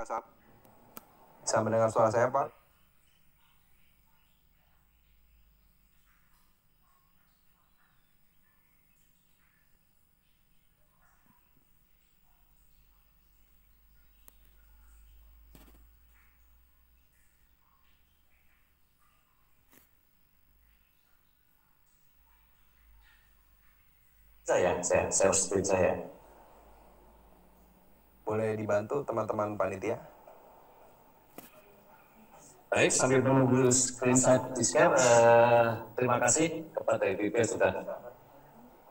Saat bisa mendengar suara saya, Pak? Saya screen saya. Boleh dibantu teman-teman panitia? Baik, sambil menunggu screen saya di-share, terima kasih kepada IPB sudah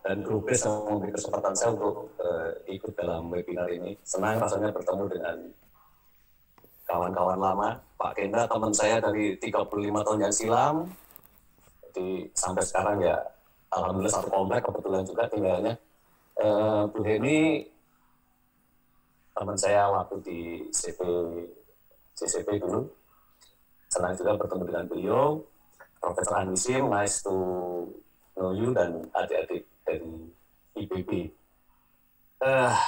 dan Grubes yang memberi kesempatan saya untuk ikut dalam webinar ini. Senang rasanya bertemu dengan kawan-kawan lama. Pak Kenda, teman saya dari 35 tahun yang silam. Jadi sampai sekarang ya, alhamdulillah satu komplek kebetulan juga tinggalnya. Bu Heni, teman saya waktu di CCP dulu. Senang juga bertemu dengan beliau. Profesor Anisim, nice to know you, dan adik-adik dari IPB.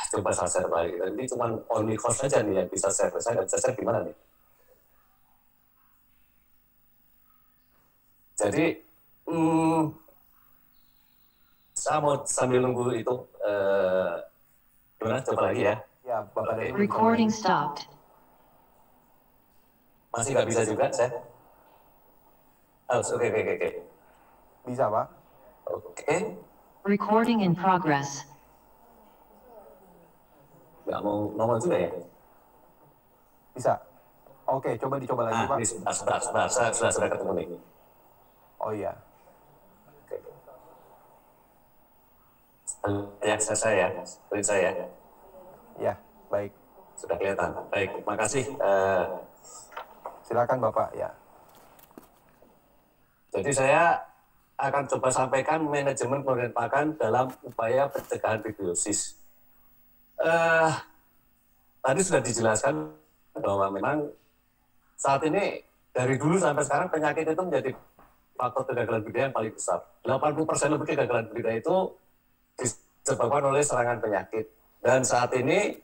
Coba saya share balik. Ini cuma only host saja nih yang bisa share. Saya nggak bisa share gimana nih? Jadi, saya mau sambil nunggu itu, gimana? Coba lagi ya. Ya, Bapak Dani. Recording stopped. Masih nggak bisa juga, saya? Oke. Bisa, Pak? Oke. Recording in progress. Nggak mau ngomong juga ya? Bisa. Oke, coba dicoba lagi, Pak. Ini sebentar. Saya sudah ketemu nih. Oh iya. Oke. Ya, saya. Screen saya. Ya, baik. Sudah kelihatan. Baik, terima kasih. Silakan, Bapak. Ya. Jadi saya akan coba sampaikan manajemen pengendalian pakan dalam upaya pencegahan fibrosis. Tadi sudah dijelaskan bahwa memang saat ini dari dulu sampai sekarang penyakit itu menjadi faktor kegagalan budidaya yang paling besar. 80% lebih kegagalan budidaya itu disebabkan oleh serangan penyakit. Dan saat ini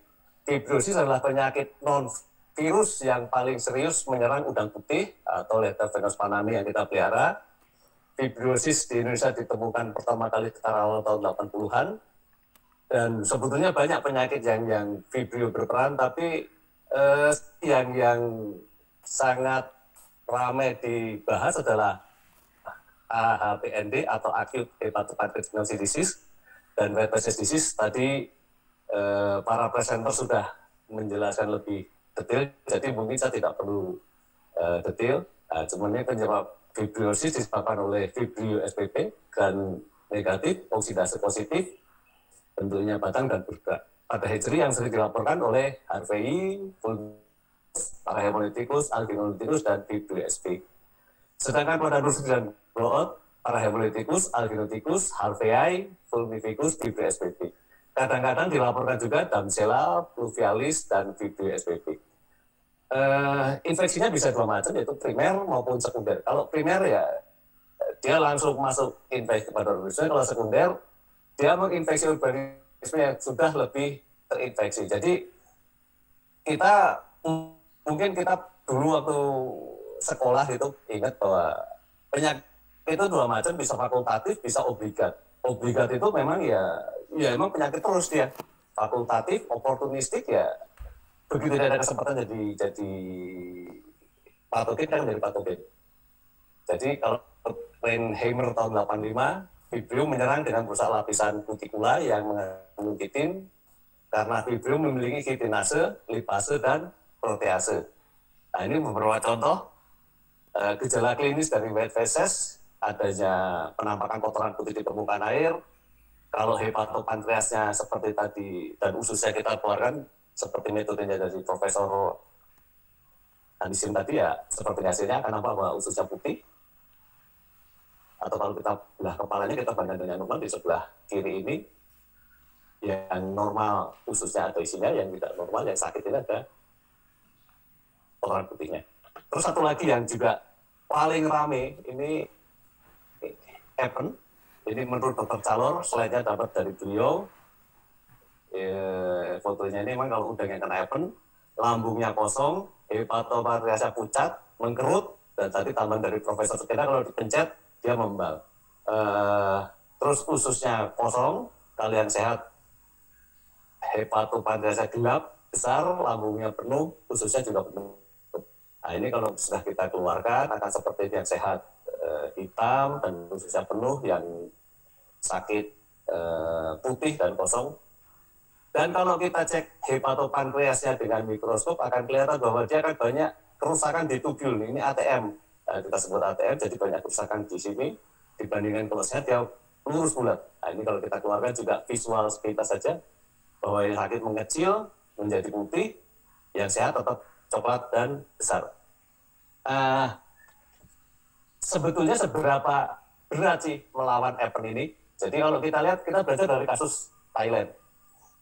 fibrosis adalah penyakit non-virus yang paling serius menyerang udang putih atau Letterkenus panami yang kita pelihara. Fibrosis di Indonesia ditemukan pertama kali sekitar awal tahun 80-an. Dan sebetulnya banyak penyakit yang vibrio berperan, tapi yang sangat ramai dibahas adalah AHPND atau Acute Hepatopancreatic Disease dan Hepatitis Disease. Tadi para presenter sudah menjelaskan lebih detail, jadi mungkin saya tidak perlu detail. Cuman ini penyebab fibrosis disebabkan oleh Vibrio SPP, gram negatif, oksidasi positif, bentuknya batang dan bergerak. Pada hatchery yang sering dilaporkan oleh HRVI, Parahemolyticus, Alginolyticus, dan Vibrio SP. Sedangkan pada nursery dan blowout, Parahemolyticus, Alginolyticus, HRVI, Fulmificus, Vibrio SPP. Kadang-kadang dilaporkan juga Damsela, Pluvialis, dan Vibrio SPP. Infeksinya bisa dua macam, yaitu primer maupun sekunder. Kalau primer ya dia langsung masuk infeksi pada organisme. Kalau sekunder dia menginfeksi organisme yang sudah lebih terinfeksi. Jadi mungkin kita dulu waktu sekolah itu ingat bahwa penyakit itu dua macam, bisa fakultatif, bisa obligat. Obligat itu memang ya emang penyakit terus dia. Fakultatif, oportunistik ya begitu tidak ada kesempatan jadi patogen kan menjadi patogen. Jadi kalau Reinheimer tahun 85, Vibrio menyerang dengan merusak lapisan kutikula yang mengandung kitin karena Vibrio memiliki kitinase, lipase, dan protease. Nah, ini beberapa contoh gejala klinis dari white feces, adanya penampakan kotoran putih di permukaan air. Kalau hepatopankreasnya seperti tadi dan ususnya kita keluarkan seperti metodenya dari Profesor Anisim tadi ya, seperti hasilnya akan nampak bahwa ususnya putih. Atau kalau kita belah kepalanya, kita bandingkan dengan normal di sebelah kiri ini, yang normal ususnya ada isinya, yang tidak normal, yang sakit ini ada kotoran putihnya. Terus satu lagi yang juga paling rame, ini Epen. Ini menurut Dr. Calor, slide-nya dapat dari beliau. Fotonya ini memang kalau udang yang kena Epen, lambungnya kosong, hepatopankreasnya pucat, mengkerut, dan tadi tambahan dari Profesor Sekenda kalau dipencet dia membal. Terus ususnya kosong, kalian sehat, hepatopankreasnya gelap, besar, lambungnya penuh, ususnya juga penuh. Nah ini kalau sudah kita keluarkan akan seperti yang sehat, hitam dan ususnya penuh, yang sakit putih dan kosong. Dan kalau kita cek hepatopankreasnya dengan mikroskop akan kelihatan bahwa dia akan banyak kerusakan di tubul. Ini ATM, kita sebut ATM, jadi banyak kerusakan di sini dibandingkan kalau sehat dia lurus bulat. Nah ini kalau kita keluarkan juga visual kita saja bahwa yang sakit mengecil menjadi putih, yang sehat tetap coklat dan besar. Sebetulnya seberapa berat sih melawan Epen ini? Jadi kalau kita lihat, kita belajar dari kasus Thailand.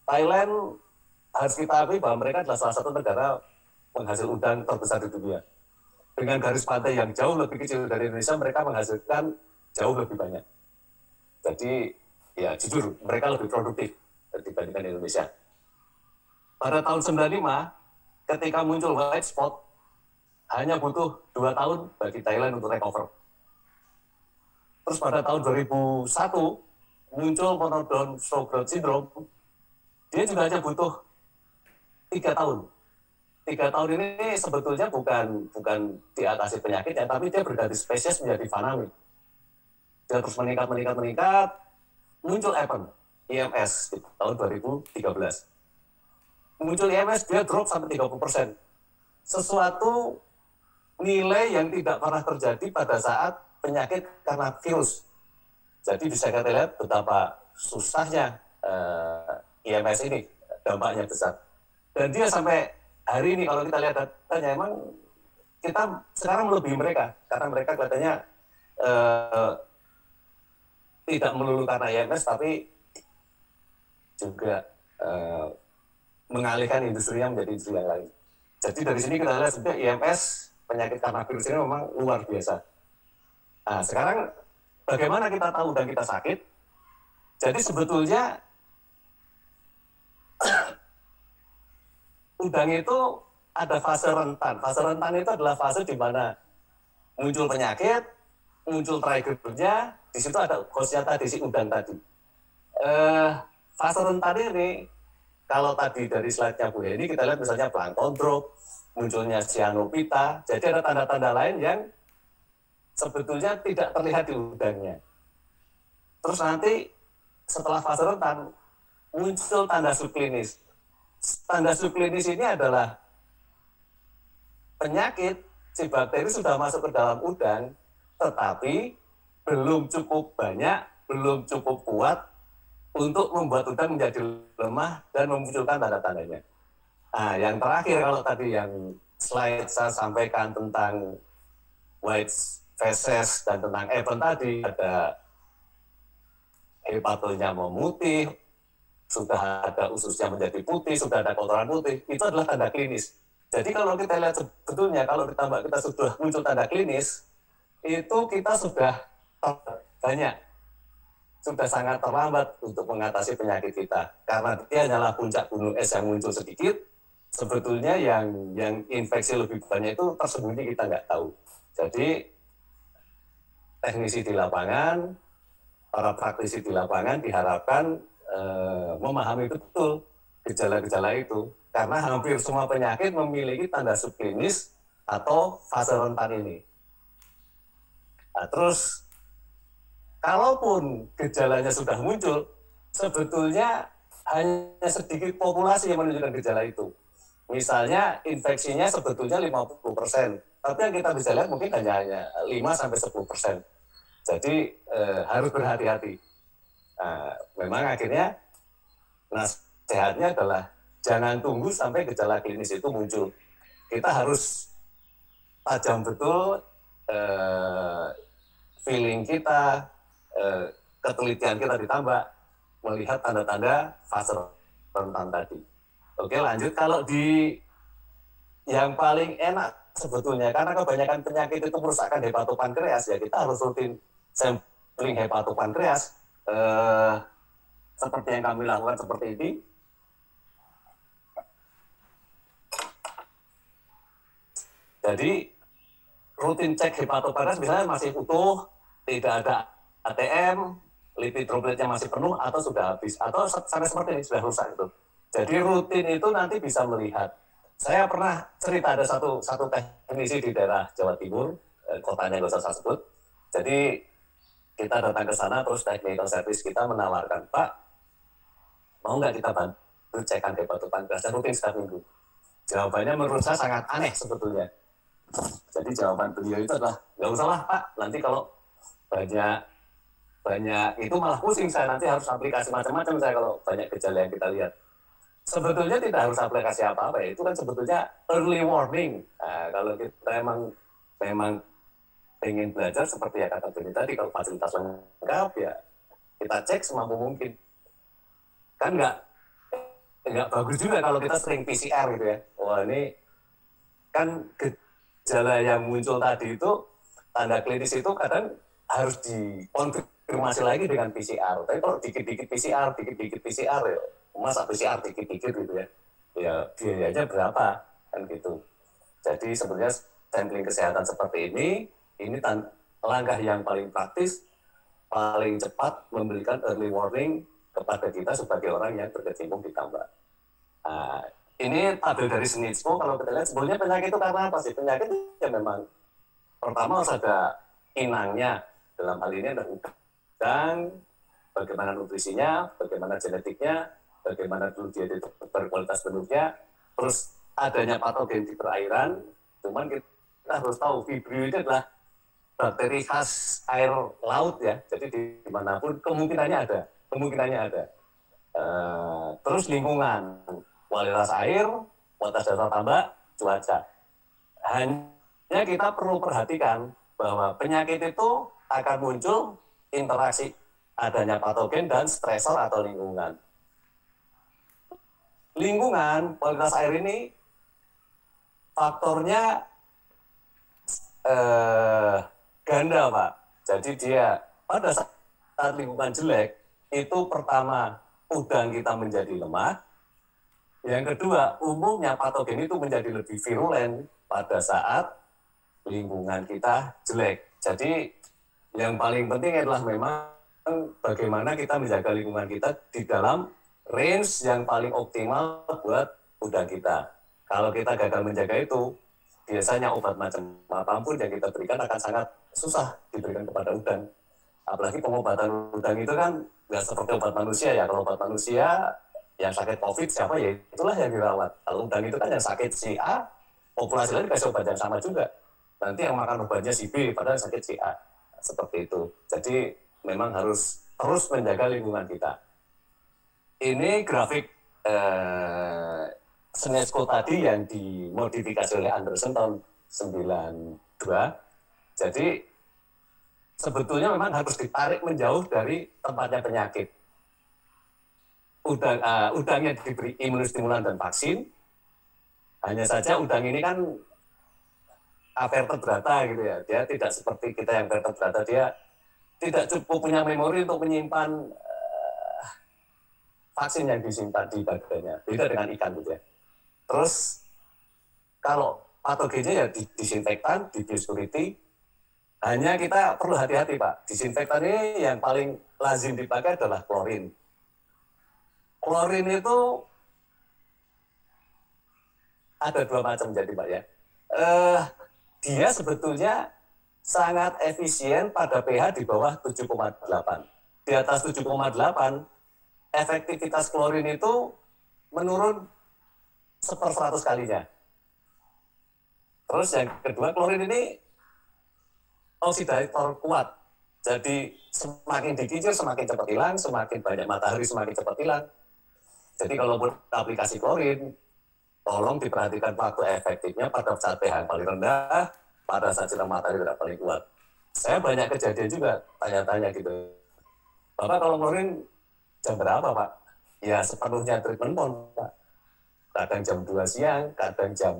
Thailand harus kita akui bahwa mereka adalah salah satu negara penghasil udang terbesar di dunia. Dengan garis pantai yang jauh lebih kecil dari Indonesia, mereka menghasilkan jauh lebih banyak. Jadi ya jujur, mereka lebih produktif dibandingkan Indonesia. Pada tahun 95, ketika muncul white spot, hanya butuh 2 tahun bagi Thailand untuk recover. Terus pada tahun 2001, muncul monodon Sjogren syndrome, dia juga hanya butuh 3 tahun. 3 tahun ini sebetulnya bukan diatasi penyakitnya, tapi dia berganti spesies menjadi fanami. Dia terus meningkat, muncul Epen, IMS di tahun 2013. Muncul IMS, dia drop sampai 30%. Sesuatu nilai yang tidak pernah terjadi pada saat penyakit karena virus. Jadi bisa kita lihat betapa susahnya IMS ini, dampaknya besar. Dan dia sampai hari ini kalau kita lihat datanya, emang kita sekarang melebihi mereka, karena mereka katanya tidak melulu karena IMS, tapi juga mengalihkan industrinya menjadi industri yang lain. Jadi dari sini kita lihat sebenarnya IMS, penyakit karena virus ini memang luar biasa. Nah sekarang bagaimana kita tahu dan kita sakit? Jadi sebetulnya udang itu ada fase rentan. Fase rentan itu adalah fase di mana muncul penyakit, muncul triggernya, di situ ada hostnya tadi, si udang tadi. Fase rentan ini, kalau tadi dari slide-nya Bu Heni, kita lihat misalnya plankton drop, munculnya cyanophyta, jadi ada tanda-tanda lain yang sebetulnya tidak terlihat di udangnya. Terus nanti setelah fase rentan, muncul tanda subklinis. Tanda subklinis ini adalah penyakit, si bakteri sudah masuk ke dalam udang, tetapi belum cukup banyak, belum cukup kuat untuk membuat udang menjadi lemah dan memunculkan tanda-tandanya. Nah, yang terakhir kalau tadi yang slide saya sampaikan tentang white feces dan tentang Epen tadi, ada hepatonya memutih, sudah ada ususnya menjadi putih, sudah ada kotoran putih, itu adalah tanda klinis. Jadi kalau kita lihat sebetulnya, kalau ditambah kita sudah muncul tanda klinis, itu kita sudah banyak, sudah sangat terlambat untuk mengatasi penyakit kita. Karena dia hanyalah puncak gunung es yang muncul sedikit, sebetulnya yang infeksi lebih banyak itu tersembunyi kita nggak tahu. Jadi teknisi di lapangan, para praktisi di lapangan diharapkan memahami betul gejala-gejala itu, karena hampir semua penyakit memiliki tanda subklinis atau fase rentan ini. Nah, terus kalaupun gejalanya sudah muncul, sebetulnya hanya sedikit populasi yang menunjukkan gejala itu. Misalnya infeksinya sebetulnya 50%, tapi yang kita bisa lihat mungkin hanya 5-10%. Jadi harus berhati-hati. Nah, memang akhirnya nasihatnya adalah jangan tunggu sampai gejala klinis itu muncul. Kita harus tajam betul feeling kita, ketelitian kita ditambah melihat tanda-tanda fase rentan tadi. Oke, lanjut. Kalau di yang paling enak sebetulnya, karena kebanyakan penyakit itu merusakkan hepatopankreas, ya kita harus rutin sampling hepatopankreas. Seperti yang kami lakukan seperti ini. Jadi rutin cek hepatopankreas misalnya masih utuh, tidak ada ATM, lipid dropletnya masih penuh atau sudah habis, atau sampai seperti ini sudah rusak itu. Jadi rutin itu nanti bisa melihat. Saya pernah cerita ada satu teknisi di daerah Jawa Timur, kotanya nggak usah saya sebut. Jadi kita datang ke sana terus technical service kita menawarkan, Pak, mau nggak kita bantu cekan hepatopankreas rutin setiap minggu? Jawabannya menurut saya sangat aneh sebetulnya. Jadi jawaban beliau itu adalah nggak usah lah Pak, nanti kalau banyak itu malah pusing saya, nanti harus aplikasi macam-macam saya kalau banyak gejala yang kita lihat. Sebetulnya tidak harus aplikasi apa-apa, itu kan sebetulnya early warning. Nah, kalau kita memang ingin belajar seperti yang kata Beni tadi, kalau fasilitas lengkap ya kita cek semampu mungkin. Kan nggak bagus juga kalau kita sering PCR gitu ya. Wah ini kan gejala yang muncul tadi itu, tanda klinis itu kadang harus dikonfirmasi lagi dengan PCR. Tapi kalau dikit-dikit PCR ya, masa PCR dikit-dikit gitu ya biayanya berapa kan gitu. Jadi sebenarnya sampling kesehatan seperti ini langkah yang paling praktis, paling cepat memberikan early warning kepada kita sebagai orang yang berkecimpung di tambak. Nah, ini tabel dari SNITSCO, kalau kita lihat sebenarnya penyakit itu karena apa sih? Penyakit ya memang pertama harus ada inangnya, dalam hal ini ada udang, bagaimana nutrisinya, bagaimana genetiknya, bagaimana dulu dia berkualitas benuknya, terus adanya patogen di perairan. Cuman kita harus tahu Vibrio itu adalah bakteri khas air laut ya, jadi dimanapun kemungkinannya ada. Terus lingkungan, kualitas air, kualitas dasar tambak, cuaca. Hanya kita perlu perhatikan bahwa penyakit itu akan muncul interaksi adanya patogen dan stresor atau lingkungan. Lingkungan, kualitas air ini faktornya ganda Pak. Jadi dia pada saat lingkungan jelek, itu pertama udang kita menjadi lemah. Yang kedua, umumnya patogen itu menjadi lebih virulen pada saat lingkungan kita jelek. Jadi yang paling penting adalah memang bagaimana kita menjaga lingkungan kita di dalam range yang paling optimal buat udang kita. Kalau kita gagal menjaga itu, biasanya obat macam apapun yang kita berikan akan sangat susah diberikan kepada udang. Apalagi pengobatan udang itu kan nggak seperti obat manusia ya. Kalau obat manusia yang sakit COVID siapa ya itulah yang dirawat. Kalau udang itu kan yang sakit si A, populasi lain dikasih obat yang sama juga. Nanti yang makan obatnya si B padahal sakit si A. Seperti itu. Jadi memang harus terus menjaga lingkungan kita. Ini grafik SNITSCO tadi yang dimodifikasi oleh Anderson tahun 92. Jadi sebetulnya memang harus ditarik menjauh dari tempatnya penyakit. Udangnya diberi imunostimulan dan vaksin. Hanya saja udang ini kan avertebrata gitu ya. Dia tidak seperti kita yang vertebrata, dia tidak cukup punya memori untuk menyimpan vaksin yang disimpan di badannya. Beda dengan ikan gitu ya. Terus kalau patogennya ya disinfektan, di biosecurity, hanya kita perlu hati-hati Pak. Disinfektan ini yang paling lazim dipakai adalah klorin. Klorin itu ada dua macam jadi Pak ya. Dia sebetulnya sangat efisien pada pH di bawah 7,8. Di atas 7,8, efektivitas klorin itu menurun 1/100 kalinya. Terus yang kedua, klorin ini oksidator kuat. Jadi semakin dikicil semakin cepat hilang, semakin banyak matahari semakin cepat hilang. Jadi kalau aplikasi klorin, tolong diperhatikan waktu efektifnya pada saat pH yang paling rendah, pada saat sinar matahari tidak paling kuat. Saya banyak kejadian juga, tanya-tanya gitu. Bapak kalau klorin jam berapa Pak? Ya sepenuhnya treatment pon Pak. Kadang jam 2 siang, kadang jam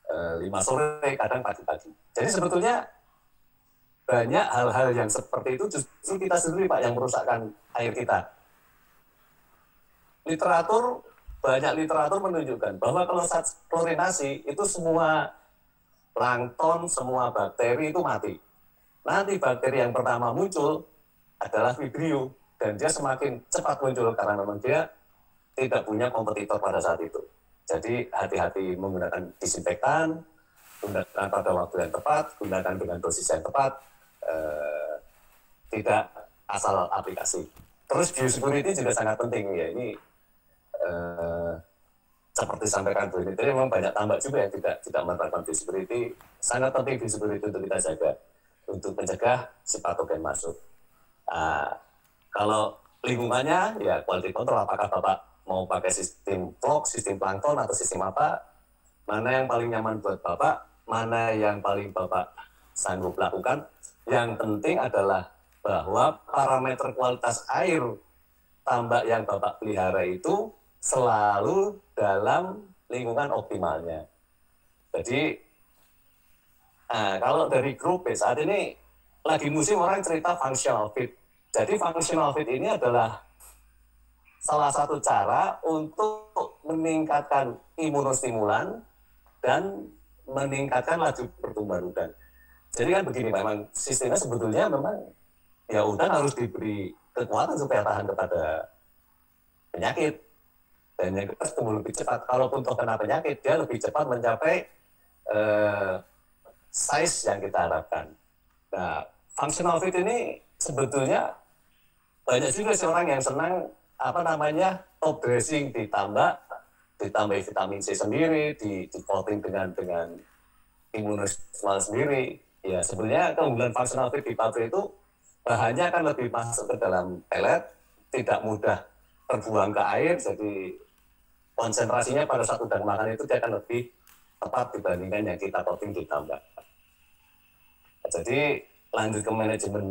5 sore, kadang pagi-pagi. Jadi sebetulnya banyak hal-hal yang seperti itu justru kita sendiri Pak yang merusakkan air kita. Banyak literatur menunjukkan bahwa kalau saat klorinasi itu semua plankton, semua bakteri itu mati. Nanti bakteri yang pertama muncul adalah Vibrio, dan dia semakin cepat muncul karena memang dia tidak punya kompetitor pada saat itu. Jadi hati-hati menggunakan disinfektan, gunakan pada waktu yang tepat, gunakan dengan dosis yang tepat, tidak asal aplikasi. Terus biosecurity juga sangat penting ya, ini seperti disampaikan Bu ini, memang banyak tambak juga yang tidak menerapkan biosecurity. Sangat penting biosecurity untuk kita jaga, untuk mencegah si patogen masuk. Kalau lingkungannya ya quality control, apakah Bapak mau pakai sistem vlog, sistem plankton atau sistem apa, mana yang paling nyaman buat Bapak, mana yang paling Bapak sanggup lakukan. Yang penting adalah bahwa parameter kualitas air tambak yang Bapak pelihara itu selalu dalam lingkungan optimalnya. Jadi kalau dari grup saat ini lagi musim orang cerita functional feed. Jadi functional feed ini adalah salah satu cara untuk meningkatkan imunostimulan dan meningkatkan laju pertumbuhan udang. Jadi kan begini, memang sistemnya sebetulnya memang ya udang harus diberi kekuatan supaya tahan kepada penyakit. Dan yang kedua tumbuh lebih cepat. Kalaupun toh kena penyakit, dia lebih cepat mencapai size yang kita harapkan. Nah, functional feed ini sebetulnya banyak juga sih orang yang senang top dressing ditambah vitamin C sendiri, di coating dengan imunostimulan sendiri. Ya sebenarnya keunggulan functional feed di pabrik itu bahannya akan lebih masuk ke dalam pelet, tidak mudah terbuang ke air, jadi konsentrasinya pada saat udang makan itu dia akan lebih tepat dibandingkan yang kita coating ditambah. Jadi lanjut ke manajemen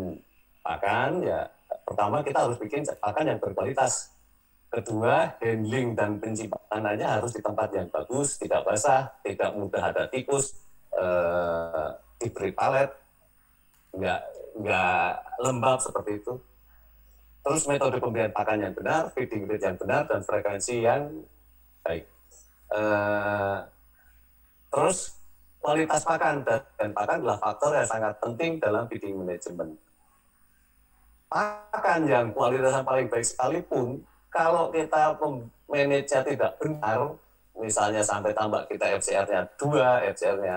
pakan, ya pertama kita harus bikin pakan yang berkualitas. Kedua, handling dan penciptaannya harus di tempat yang bagus, tidak basah, tidak mudah ada tikus, diberi palet, nggak lembab seperti itu. Terus metode pemberian pakan yang benar, feeding rate yang benar, dan frekuensi yang baik. Terus kualitas pakan dan pakan adalah faktor yang sangat penting dalam feeding management. Pakan yang kualitasnya paling baik sekalipun, kalau kita manage-nya tidak benar, misalnya sampai tambak kita FCR-nya 2, FCR-nya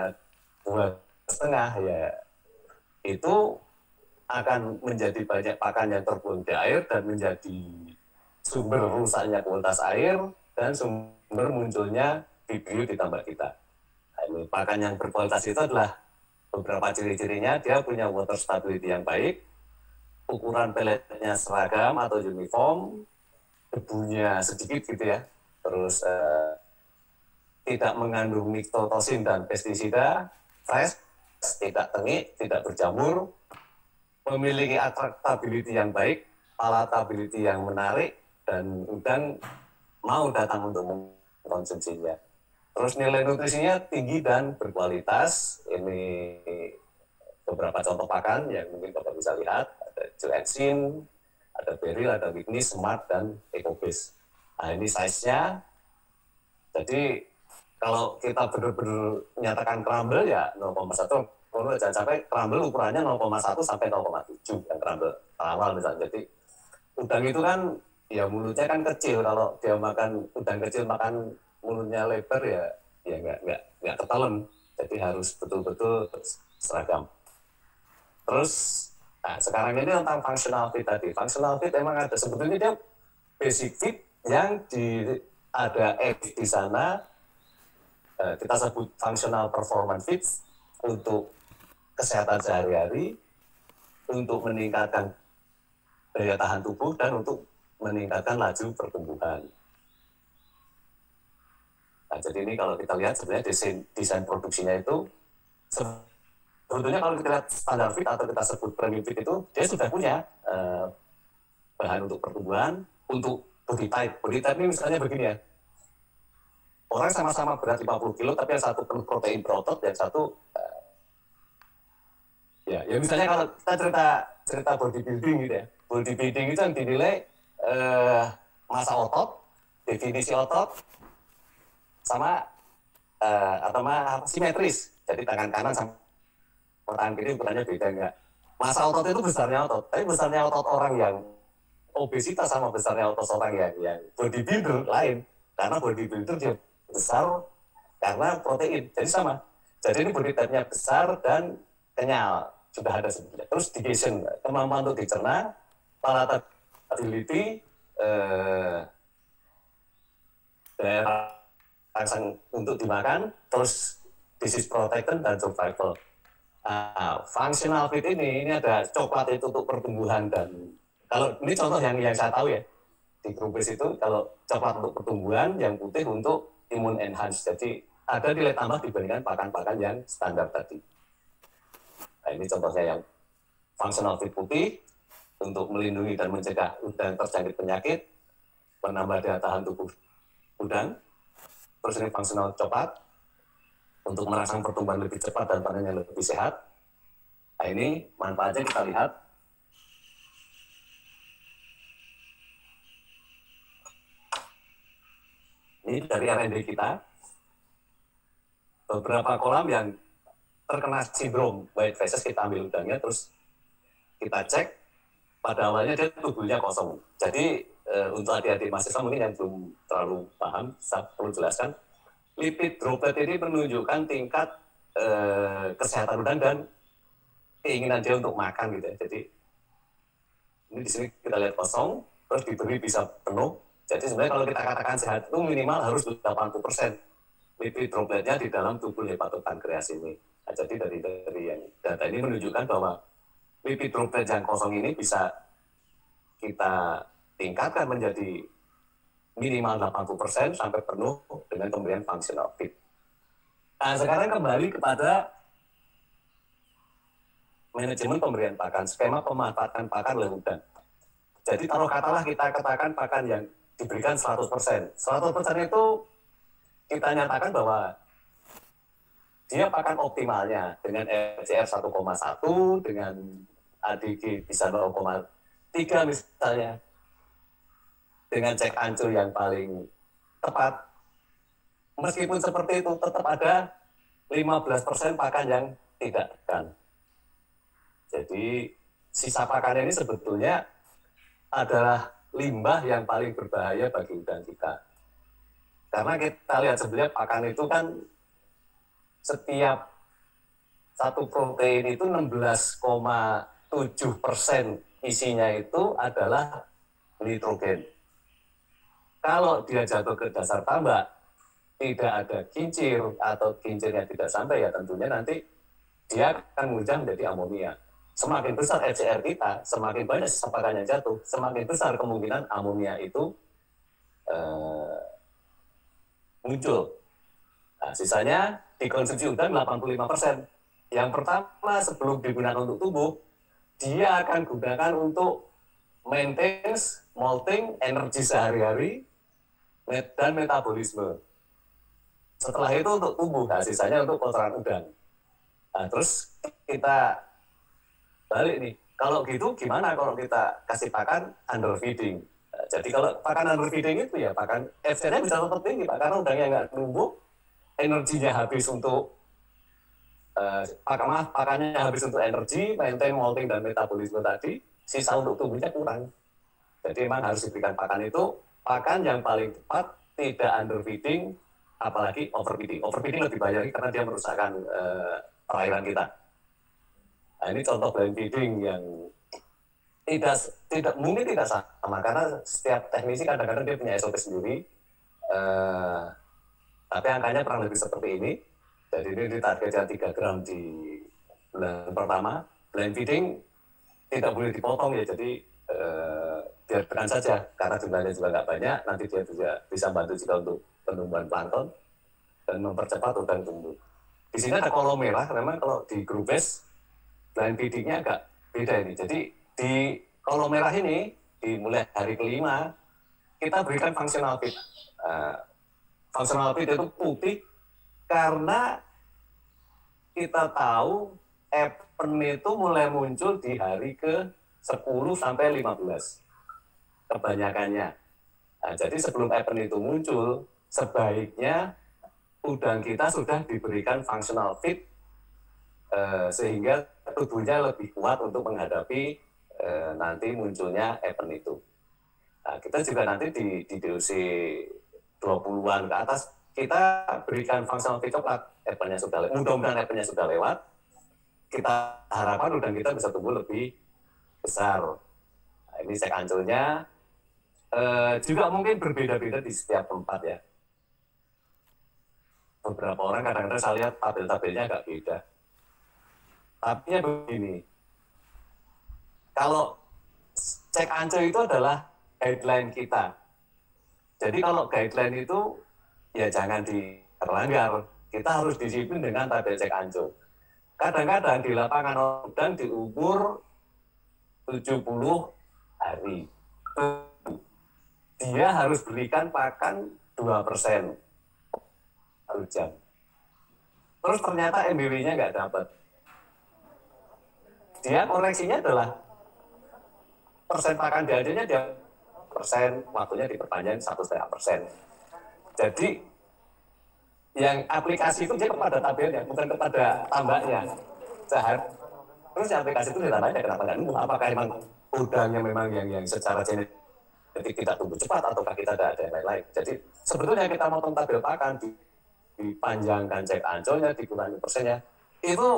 2,5, ya itu akan menjadi banyak pakan yang terbuang di air dan menjadi sumber rusaknya kualitas air dan sumber munculnya Vibrio di tambak kita. Pakan yang berkualitas itu adalah beberapa ciri-cirinya, dia punya water stability yang baik, ukuran peletnya seragam atau uniform, debunya sedikit gitu ya, terus tidak mengandung miktotosin dan pestisida, fresh, tidak tengik, tidak berjamur, memiliki attractability yang baik, palatability yang menarik, dan udang mau datang untuk mengkonsumsinya. Terus nilai nutrisinya tinggi dan berkualitas. Ini beberapa contoh pakan yang mungkin Bapak bisa lihat. Ada Joensin, ada Beril, ada Wignis, Smart, dan Ecobase. Nah ini size-nya. Jadi kalau kita benar-benar menyatakan crumble ya 0,1. Jangan sampai crumble ukurannya 0,1 sampai 0,7 yang crumble awal misalnya. Jadi udang itu kan ya mulutnya kan kecil. Kalau dia makan udang kecil makan mulutnya lebar ya nggak ketelan, jadi harus betul-betul seragam. Terus sekarang ini tentang functional feed tadi. Functional feed emang ada, sebetulnya dia basic feed yang ada F di sana, kita sebut functional performance feed untuk kesehatan sehari-hari, untuk meningkatkan daya tahan tubuh dan untuk meningkatkan laju pertumbuhan. Nah, jadi ini kalau kita lihat sebenarnya desain produksinya itu sebetulnya kalau kita lihat standar feed atau kita sebut premium feed itu dia sudah punya bahan untuk pertumbuhan, untuk body type. Body type ini misalnya begini ya, orang sama-sama berat 50 kilo tapi yang satu penuh protein berotot, yang satu ya misalnya kalau kita cerita bodybuilding gitu ya, bodybuilding itu yang dinilai massa otot, definisi otot, sama simetris. Jadi tangan kanan sama tangan kiri ukurannya beda enggak. Massa otot itu besarnya otot, tapi besarnya otot orang yang obesitas sama besarnya otot orang yang bodybuilder lain. Karena bodybuilder dia besar karena protein, jadi sama. Jadi ini body type-nya besar dan kenyal, sudah ada sebetulnya. Terus digestion, kemampuan untuk dicerna, palatability, daya rangsang untuk dimakan, terus disease protection dan survival. Functional fit ini ada coklat itu untuk pertumbuhan dan kalau ini contoh yang saya tahu ya di Growbase itu kalau coklat untuk pertumbuhan, yang putih untuk immune enhance. Jadi ada nilai tambah dibandingkan pakan-pakan yang standar tadi. Nah ini contohnya yang functional fit putih untuk melindungi dan mencegah udang terjangkit penyakit, menambah daya tahan tubuh udang. Terus ini functional coklat untuk merangsang pertumbuhan lebih cepat dan panennya lebih sehat. Nah ini manfaatnya kita lihat. Ini dari R&D kita. Beberapa kolam yang terkena sindrom white faces kita ambil udangnya, terus kita cek. Pada awalnya dia tubuhnya kosong. Jadi untuk adik-adik mahasiswa mungkin yang belum terlalu paham, saya perlu jelaskan. Lipid droplet ini menunjukkan tingkat kesehatan udang dan keinginan dia untuk makan gitu ya. Jadi ini di sini kita lihat kosong, terus diberi bisa penuh. Jadi sebenarnya kalau kita katakan sehat itu minimal harus 80% lipid dropletnya di dalam tubuh hepatopankreas ini. Nah, jadi dari yang data ini menunjukkan bahwa lipid droplet yang kosong ini bisa kita tingkatkan menjadi minimal 80% sampai penuh dengan pemberian functional feed. Nah, sekarang kembali kepada manajemen pemberian pakan, skema pemanfaatan pakan oleh udang. Jadi taruh katalah kita katakan pakan yang diberikan 100%. 100% itu kita nyatakan bahwa dia pakan optimalnya dengan FCR 1,1, dengan ADG bisa 0,3 misalnya, dengan cek ancur yang paling tepat. Meskipun seperti itu, tetap ada 15% pakan yang tidak tekan. Jadi sisa pakan ini sebetulnya adalah limbah yang paling berbahaya bagi udang kita. Karena kita lihat sebenarnya pakan itu kan setiap satu protein itu 16,7% isinya itu adalah nitrogen. Kalau dia jatuh ke dasar tambak, tidak ada kincir atau kincirnya tidak sampai, ya tentunya nanti dia akan mudah menjadi amonia. Semakin besar FCR kita, semakin banyak sisa pakan yang jatuh, semakin besar kemungkinan amonia itu muncul. Nah, sisanya dikonsumsi udang 85%. Yang pertama sebelum digunakan untuk tubuh, dia akan gunakan untuk maintenance, molting, energi sehari-hari, dan metabolisme. Setelah itu untuk tubuh, nah, sisanya untuk kotoran udang. Nah, terus kita balik nih, kalau gitu gimana kalau kita kasih pakan underfeeding? Nah, jadi kalau pakan underfeeding itu ya pakan FCR-nya bisa tetap tinggi, Pak, karena udangnya nggak tumbuh, energinya habis untuk pakannya habis untuk energi, maintain, molting, dan metabolisme tadi, sisa untuk tubuhnya kurang. Jadi memang harus diberikan pakan itu, pakan yang paling tepat, tidak underfeeding, apalagi overfeeding. Overfeeding lebih bahaya karena dia merusakkan perairan kita. Nah, ini contoh blind feeding yang mungkin tidak sama, karena setiap teknisi kadang-kadang dia punya SOP sendiri, tapi angkanya kurang lebih seperti ini. Jadi ini ditargetkan 3 gram di bulan pertama. Blind feeding tidak boleh dipotong ya, jadi biarkan saja, karena jumlahnya juga nggak banyak, nanti dia juga bisa bantu juga untuk penumbuhan plankton dan mempercepat udang tumbuh. Di sini ada kolom merah, memang kalau di Growbase blind feeding-nya agak beda ini. Jadi di kolom merah ini, dimulai hari kelima, kita berikan functional feed. Functional feed itu putih karena kita tahu epen itu mulai muncul di hari ke-10 sampai 15 kebanyakannya. Nah, jadi sebelum epen itu muncul, sebaiknya udang kita sudah diberikan functional fit sehingga tubuhnya lebih kuat untuk menghadapi nanti munculnya event itu. Nah, kita juga nanti di DOC 20-an ke atas, kita berikan functional fit coklat, eventnya sudah lewat, mudah-mudahan eventnya sudah lewat, kita harapkan udang kita bisa tumbuh lebih besar. Nah, ini cek ancurnya, juga mungkin berbeda-beda di setiap tempat ya. Beberapa orang kadang-kadang saya lihat tabel-tabelnya agak beda. Tapi ya begini, kalau cek ancur itu adalah guideline kita. Jadi kalau guideline itu ya jangan dilanggar. Kita harus disiplin dengan tabel cek ancur. Kadang-kadang di lapangan udang di umur 70 hari. Dia harus berikan pakan 2% per jam. Terus ternyata MBW-nya nggak dapat. Dia koreksinya adalah persen pakan diajarnya dia persen, waktunya diperpanjang 1,5%. Jadi yang aplikasi itu dia kepada tabelnya, bukan kepada tambaknya. Terus yang aplikasi itu ditambahnya kenapa nggak nunggu? Apakah emang udangnya memang yang secara genetik tidak tumbuh cepat ataukah kita ada yang lain-lain? Jadi sebetulnya kita mau tabel pakan dipanjangkan cek ancurnya, dikurangi persennya, itu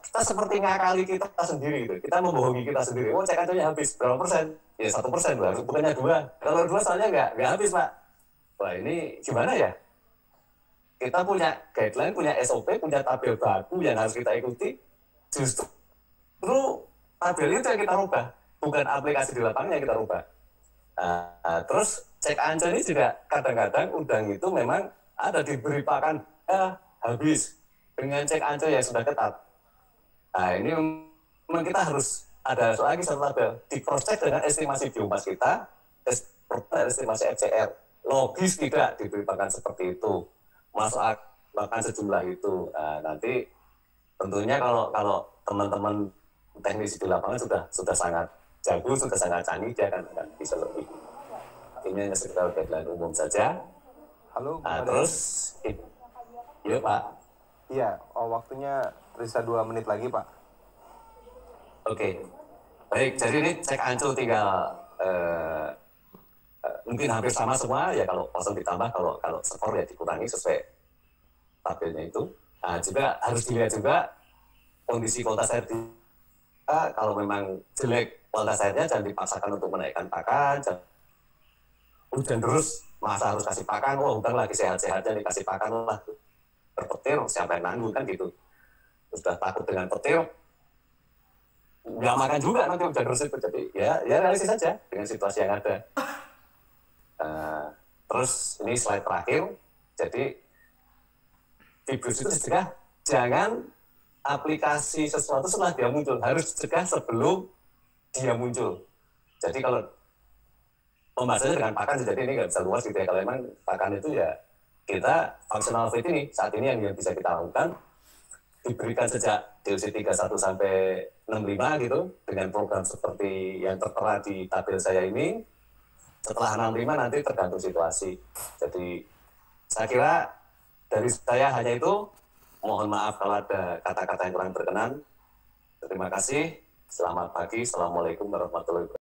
kita seperti ngakali kita sendiri gitu. Kita membohongi kita sendiri. Oh, cek ancurnya habis berapa persen? Ya 1%, bukannya 2. Kalau 2 soalnya nggak habis, Pak. Wah, ini gimana ya? Kita punya guideline, punya SOP, punya tabel baku yang harus kita ikuti. Justru tabel itu yang kita rubah, bukan aplikasi di lapangan yang kita rubah. Terus cek ancur ini juga kadang-kadang udang itu memang ada diberi pakan habis dengan cek ancur yang sudah ketat. Nah, ini memang kita harus ada lagi satu tabel, di cross check dengan estimasi biomas kita, estimasi FCR. Logis tidak diberi pakan seperti itu, masuk bahkan sejumlah itu. Nah, nanti tentunya kalau teman-teman teknisi di lapangan sudah sangat jago, sudah sangat canggih, dia akan bisa lebih. Ini hanya sekitar guideline umum saja. Halo, terus, iya Pak. Iya, waktunya tersisa 2 menit lagi Pak. Oke, baik. Jadi ini cek ancur tinggal mungkin hampir sama semua ya, kalau kosong ditambah, kalau skor ya dikurangi sesuai tabelnya itu. Nah, juga harus dilihat juga kondisi kualitas air kalau memang jelek kualitas airnya, jangan dipaksakan untuk menaikkan pakan. Hujan terus masa harus kasih pakan, udang lagi sehat-sehatnya dikasih pakan lah, berpetir siapa yang nanggung kan gitu. Sudah takut dengan petir, nggak makan juga nanti hujan terus itu. Jadi ya realistis saja dengan situasi yang ada. Terus ini slide terakhir. Jadi Fibrus itu dicegah, jangan aplikasi sesuatu setelah dia muncul, harus dicegah sebelum dia muncul. Jadi kalau pembahasannya dengan pakan, jadi ini nggak bisa luas gitu ya. Kalau memang pakan itu ya kita functional fit ini saat ini yang bisa kita lakukan, diberikan sejak DOC 31 sampai 65 gitu, dengan program seperti yang tertera di tabel saya ini. Setelah 65 nanti tergantung situasi. Jadi saya kira dari saya hanya itu. Mohon maaf kalau ada kata-kata yang kurang berkenan. Terima kasih. Selamat pagi. Assalamualaikum warahmatullahi wabarakatuh.